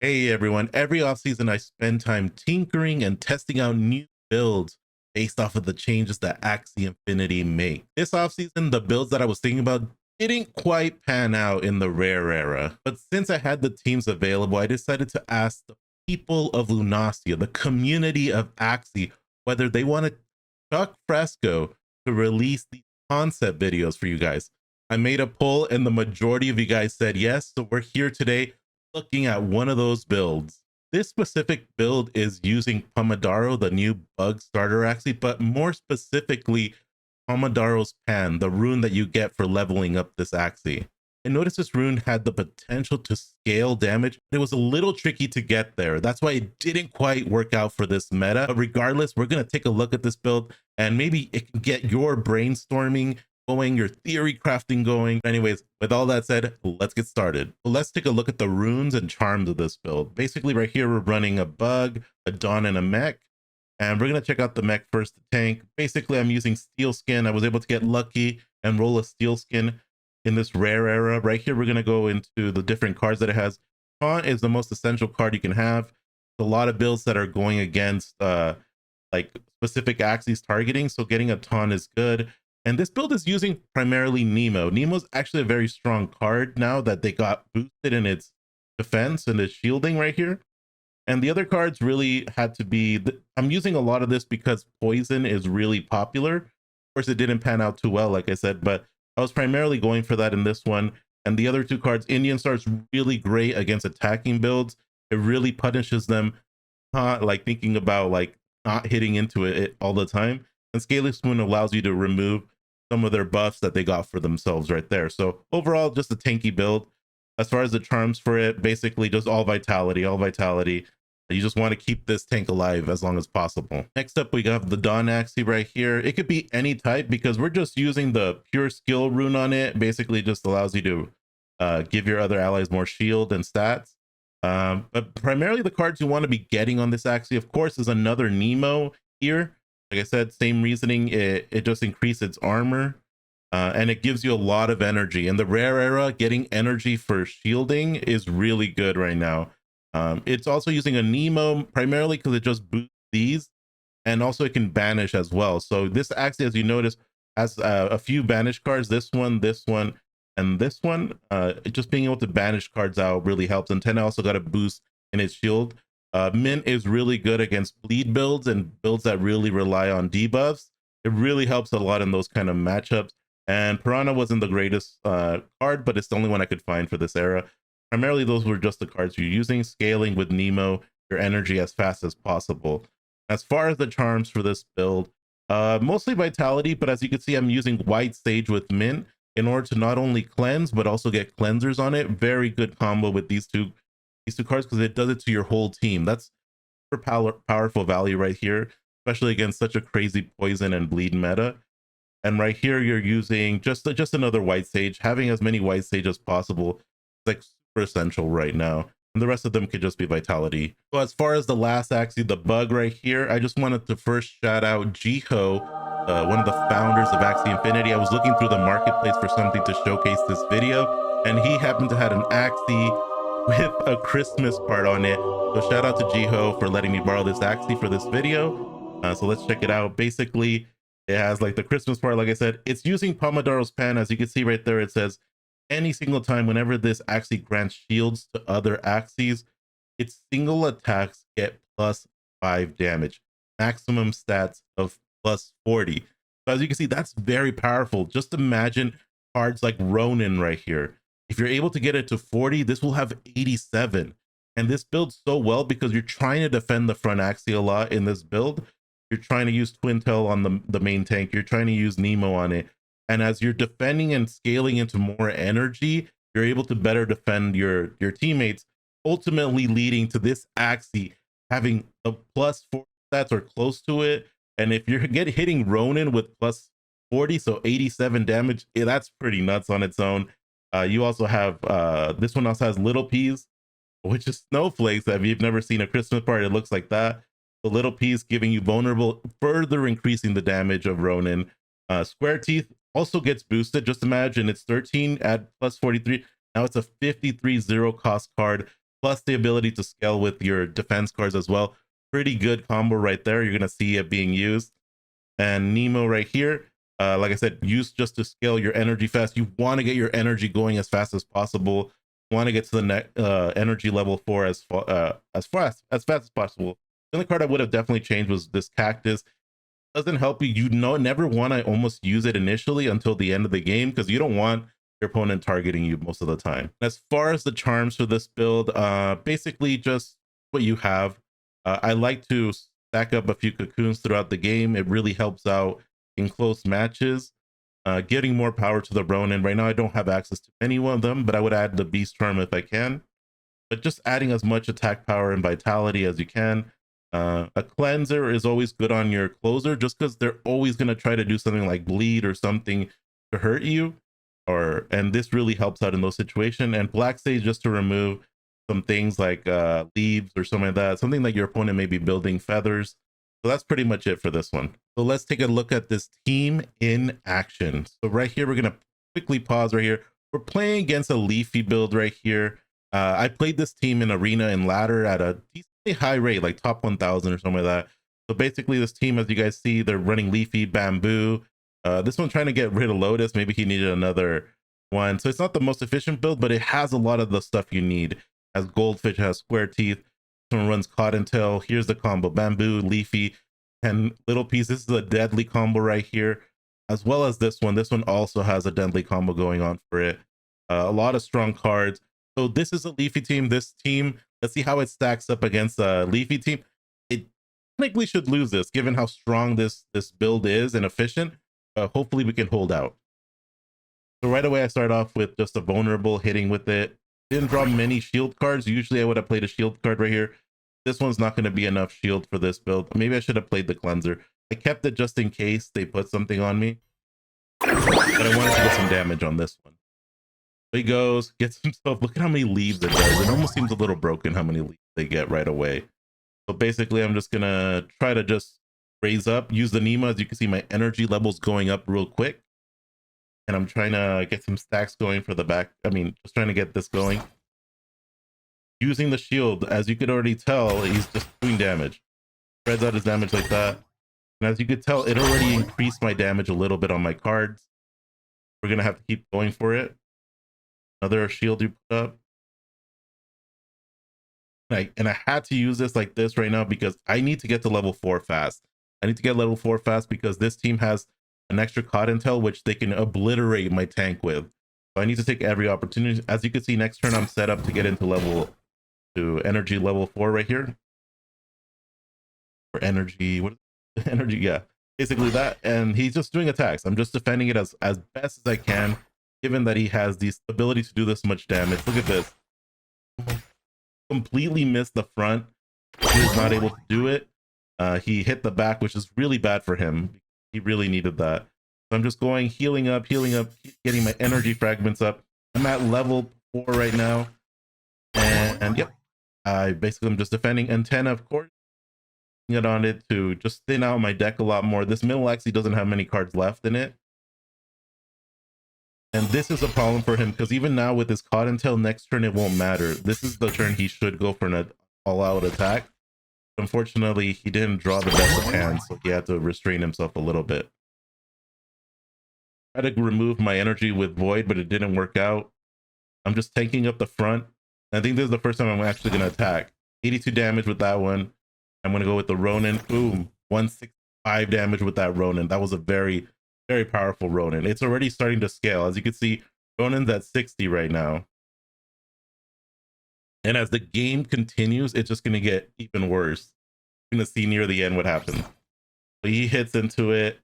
Hey everyone, every offseason I spend time tinkering and testing out new builds based off of the changes that Axie Infinity make. This offseason, the builds that I was thinking about didn't quite pan out in the rare era, but since I had the teams available, I decided to ask the people of Lunacia, the community of Axie, whether they want to chuck Fresco to release these concept videos for you guys. I made a poll and the majority of you guys said yes, so we're here today looking at one of those builds. This specific build is using Pomodoro, the new bug starter Axie, but more specifically, Pomodoro's Pan, the rune that you get for leveling up this Axie. I noticed this rune had the potential to scale damage, but it was a little tricky to get there. That's why it didn't quite work out for this meta. But regardless, we're going to take a look at this build and maybe it can get your brainstorming going, your theory crafting going. Anyways, with all that said, let's get started. Let's take a look at the runes and charms of this build. Basically right here, we're running a bug, a dawn, and a mech. And we're going to check out the mech first, the tank. Basically, I'm using steel skin. I was able to get lucky and roll a steel skin in this rare era. Right here, we're going to go into the different cards that it has. Taunt is the most essential card you can have. A lot of builds that are going against like specific Axies targeting, so getting a taunt is good. And this build is using primarily Nemo. Nemo's actually a very strong card now that they got boosted in its defense and its shielding right here. And the other cards really had to be, I'm using a lot of this because poison is really popular. Of course, it didn't pan out too well, like I said, but I was primarily going for that in this one. And the other two cards, Indian Star is really great against attacking builds. It really punishes them, like thinking about like not hitting into it all the time. And Scaly Spoon allows you to remove some of their buffs that they got for themselves right there. So overall, just a tanky build. As far as the charms for it, basically just all vitality, all vitality. You just want to keep this tank alive as long as possible. Next up, we have the Dawn Axie right here. It could be any type because we're just using the pure skill rune on it. Basically just allows you to give your other allies more shield and stats. But primarily the cards you want to be getting on this Axie, of course, is another Nemo here. Like I said, same reasoning. It just increases its armor. And it gives you a lot of energy. In the rare era, getting energy for shielding is really good right now. It's also using a Nemo primarily because it just boosts these, and also it can banish as well. So this actually, as you notice, has a few banish cards. This one, and this one. Just being able to banish cards out really helps. And 10 also got a boost in its shield. Mint is really good against bleed builds and builds that really rely on debuffs. It really helps a lot in those kind of matchups. And Piranha wasn't the greatest card, but it's the only one I could find for this era. Primarily, those were just the cards you're using, scaling with Nemo, your energy as fast as possible. As far as the charms for this build, mostly vitality, but as you can see, I'm using White Sage with Mint in order to not only cleanse, but also get cleansers on it. Very good combo with these two cards because it does it to your whole team. That's super powerful value right here, especially against such a crazy poison and bleed meta. And right here, you're using just another White Sage. Having as many White Sage as possible is like super essential right now. And the rest of them could just be vitality. So as far as the last Axie, the bug right here, I just wanted to first shout out Jiho, one of the founders of Axie Infinity. I was looking through the marketplace for something to showcase this video, and he happened to have an Axie with a Christmas part on it. So shout out to Jiho for letting me borrow this Axie for this video. So let's check it out. Basically, it has like the Christmas part. Like I said, it's using Pomodoro's Pan. As you can see right there, it says any single time whenever this Axie grants shields to other Axies, its single attacks get +5 damage, maximum stats of +40. So as you can see, that's very powerful. Just imagine cards like Ronin right here. If you're able to get it to 40, this will have 87. And this builds so well because you're trying to defend the front Axie a lot in this build. You're trying to use Twin Tail on the main tank. You're trying to use Nemo on it. And as you're defending and scaling into more energy, you're able to better defend your teammates, ultimately leading to this Axie having a +4 stats or close to it. And if you're hitting Ronin with +40, so 87 damage, that's pretty nuts on its own. You also have, this one also has Little Peas, which is snowflakes. If you've never seen a Christmas party, it looks like that. The Little Piece giving you vulnerable, further increasing the damage of Ronin. Square Teeth also gets boosted. Just imagine it's 13 at +43. Now it's a 53 0 cost card. plus the ability to scale with your defense cards as well. Pretty good combo right there. You're gonna see it being used. And Nemo right here, like I said, used just to scale your energy fast. You want to get your energy going as fast as possible. You want to get to the next energy level 4 as fast as possible. The only card I would have definitely changed was this cactus. Doesn't help you. You know, never want to almost use it initially until the end of the game, because you don't want your opponent targeting you most of the time. As far as the charms for this build, basically just what you have. I like to stack up a few cocoons throughout the game. It really helps out in close matches. Getting more power to the Ronin. Right now, I don't have access to any one of them, but I would add the Beast Charm if I can. But just adding as much attack power and vitality as you can. A cleanser is always good on your closer, just because they're always going to try to do something like bleed or something to hurt you. And this really helps out in those situations. And Black Sage just to remove some things like leaves or something like that, something like your opponent may be building feathers. So that's pretty much it for this one. So let's take a look at this team in action. So right here, we're going to quickly pause right here. We're playing against a Leafy build right here. I played this team in arena and ladder at a decently high rate, like top 1000 or something like that. So basically this team, as you guys see, they're running Leafy, Bamboo. This one's trying to get rid of Lotus. Maybe he needed another one. So it's not the most efficient build, but it has a lot of the stuff you need. It has Goldfish, it has Square Teeth. This one runs Cottontail. Here's the combo: Bamboo, Leafy, and Little Piece. This is a deadly combo right here, as well as this one. This one also has a deadly combo going on for it. A lot of strong cards. So this is a Leafy team. This team, let's see how it stacks up against a Leafy team. It technically should lose this, given how strong this build is and efficient. Hopefully we can hold out. So right away I start off with just a vulnerable, hitting with it. Didn't draw many shield cards. Usually I would have played a shield card right here. This one's not going to be enough shield for this build. Maybe I should have played the cleanser. I kept it just in case they put something on me, but I wanted to get some damage on this one. So he goes, gets himself, look at how many leaves it does. It almost seems a little broken how many leaves they get right away. So basically I'm just gonna try to just raise up, use the Nemo. As you can see, my energy levels going up real quick, and I'm trying to get some stacks going for the back. I mean, just trying to get this going. Using the shield, as you could already tell, he's just doing damage. Spreads out his damage like that. And as you could tell, it already increased my damage a little bit on my cards. We're gonna have to keep going for it. Another shield you put up. And I had to use this like this right now because I need to get to level 4 fast. I need to get level 4 fast because this team has an extra Cottontail, which they can obliterate my tank with. So I need to take every opportunity. As you can see, next turn I'm set up to get into energy level 4 right here. Or energy, what is it? Energy, yeah. Basically that. And he's just doing attacks. I'm just defending it as best as I can, given that he has the ability to do this much damage. Look at this. Completely missed the front. He was not able to do it. He hit the back, which is really bad for him. He really needed that. So I'm just going, healing up, getting my energy fragments up. I'm at level 4 right now. And yep, I'm just defending Antenna, of course. Get on it to just thin out my deck a lot more. This middle actually doesn't have many cards left in it. And this is a problem for him because even now with his Cottontail, next turn it won't matter. This is the turn he should go for an all-out attack. Unfortunately, he didn't draw the best of hands, so he had to restrain himself a little bit. I tried to remove my energy with Void, but it didn't work out. I'm just tanking up the front. I think this is the first time I'm actually going to attack. 82 damage with that one. I'm going to go with the Ronin. Boom. 165 damage with that Ronin. That was a very, very powerful Ronin. It's already starting to scale. As you can see, Ronin's at 60 right now. And as the game continues, it's just going to get even worse. You're going to see near the end what happens. So he hits into it.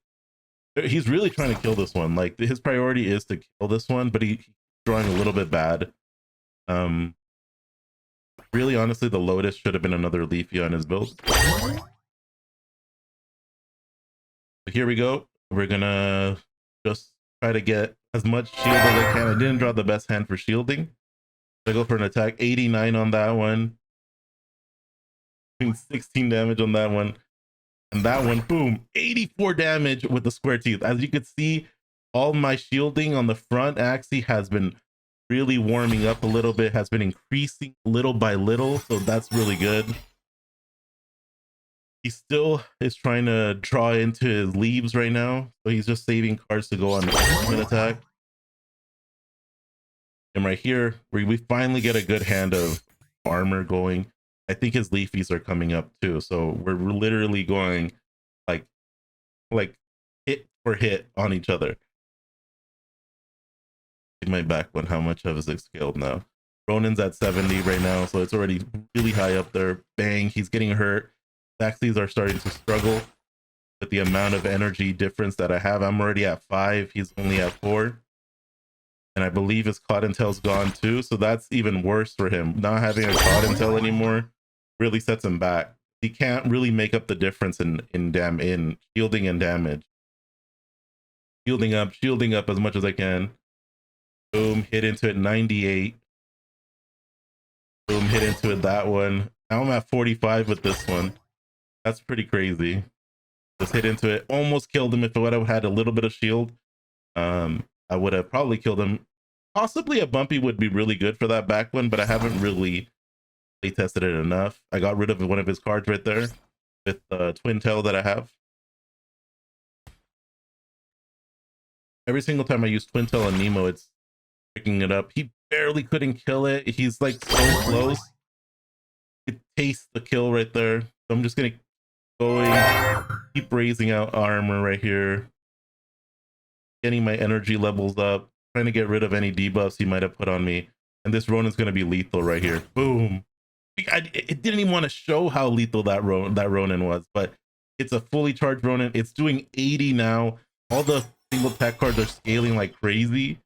He's really trying to kill this one. Like, his priority is to kill this one, but he's drawing a little bit bad. Really, honestly, the Lotus should have been another Leafy on his build. So here we go. We're gonna just try to get as much shield as I can. I didn't draw the best hand for shielding. I go for an attack. 89 on that one. 16 damage on that one. And that one, boom, 84 damage with the Square Teeth. As you can see, all my shielding on the front Axie has been really warming up a little bit, has been increasing little by little, so that's really good. He still is trying to draw into his leaves right now, so he's just saving cards to go on an attack. And right here, we finally get a good hand of armor going. I think his leafies are coming up too, so we're literally going like hit for hit on each other. In my back one, how much of his scaled now? Ronin's at 70 right now, so it's already really high up there. Bang, he's getting hurt. Axies are starting to struggle with the amount of energy difference that I have. I'm already at 5, he's only at 4. And I believe his Cottontail's gone too, so that's even worse for him. Not having a Cottontail anymore really sets him back. He can't really make up the difference in shielding and damage. Shielding up as much as I can. Boom, hit into it 98. Boom, hit into it that one. Now I'm at 45 with this one. That's pretty crazy. Just hit into it. Almost killed him. If I would have had a little bit of shield, I would have probably killed him. Possibly a bumpy would be really good for that back one, but I haven't really play tested it enough. I got rid of one of his cards right there with the twin tail that I have. Every single time I use twin tail on Nemo, it's picking it up. He barely couldn't kill it. He's like so close. It tastes the kill right there. So I'm just gonna keep raising out armor right here, getting my energy levels up, trying to get rid of any debuffs he might have put on me. And this Ronin's going to be lethal right here. Boom. It didn't even want to show how lethal that Ronin was, but it's a fully charged Ronin. It's doing 80 now. All the single tech cards are scaling like crazy.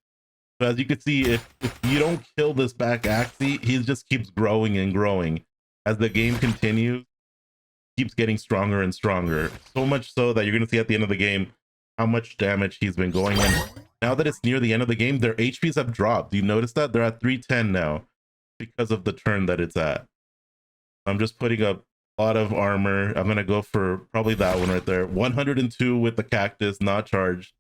So as you can see, if you don't kill this back Axie, he just keeps growing and growing. As the game continues, keeps getting stronger and stronger. So much so that you're going to see at the end of the game how much damage he's been going in. Now that it's near the end of the game, their HPs have dropped. Do you notice that? They're at 310 now because of the turn that it's at. I'm just putting up a lot of armor. I'm going to go for probably that one right there. 102 with the cactus, not charged.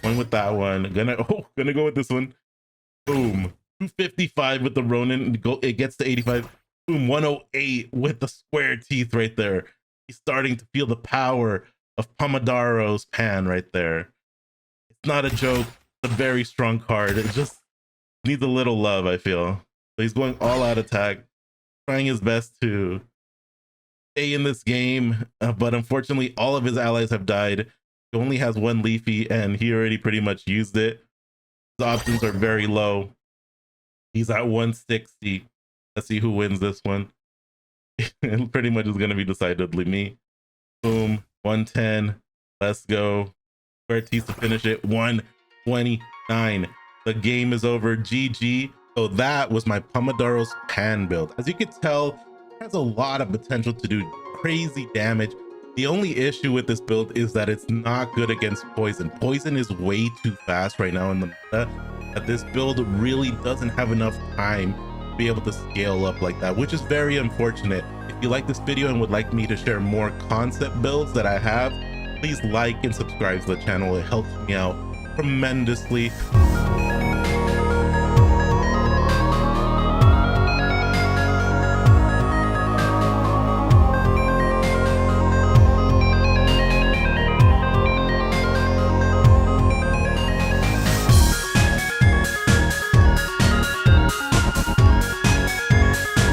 One with that one. Gonna go with this one. Boom. 255 with the Ronin. It gets to 85. Boom. 108 with the square teeth right there. He's starting to feel the power of Pomodoro's pan right there. It's not a joke. It's a very strong card. It just needs a little love, I feel. So he's going all out attack, trying his best to stay in this game, but unfortunately all of his allies have died. He only has one Leafy and he already pretty much used it. His options are very low. He's at 160. Let's see who wins this one. It pretty much is going to be decidedly me. Boom. 110. Let's go. Bertis to finish it. 129. The game is over. GG. So that was my Pomodoro's pan build. As you can tell, it has a lot of potential to do crazy damage. The only issue with this build is that it's not good against poison. Poison is way too fast right now in the meta, that this build really doesn't have enough time to be able to scale up like that, which is very unfortunate. If you like this video and would like me to share more concept builds that I have, please like and subscribe to the channel. It helps me out tremendously.